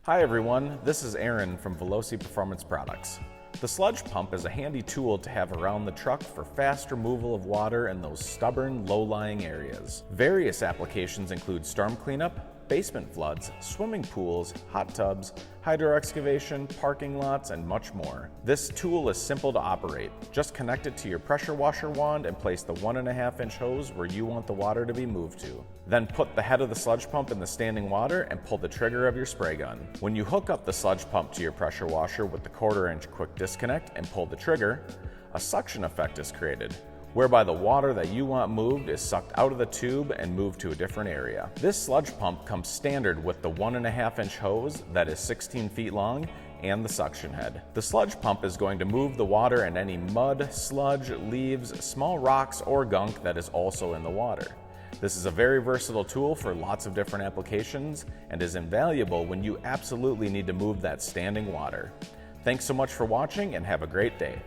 Hi everyone, this is Aaron from Veloci Performance Products. The sludge pump is a handy tool to have around the truck for fast removal of water in those stubborn, low-lying areas. Various applications include storm cleanup, basement floods, swimming pools, hot tubs, hydro excavation, parking lots, and much more. This tool is simple to operate. Just connect it to your pressure washer wand and place the 1.5-inch hose where you want the water to be moved to. Then put the head of the sludge pump in the standing water and pull the trigger of your spray gun. When you hook up the sludge pump to your pressure washer with the 1/4-inch quick disconnect and pull the trigger, a suction effect is created, whereby the water that you want moved is sucked out of the tube and moved to a different area. This sludge pump comes standard with the 1.5-inch hose that is 16 feet long and the suction head. The sludge pump is going to move the water and any mud, sludge, leaves, small rocks, or gunk that is also in the water. This is a very versatile tool for lots of different applications and is invaluable when you absolutely need to move that standing water. Thanks so much for watching and have a great day.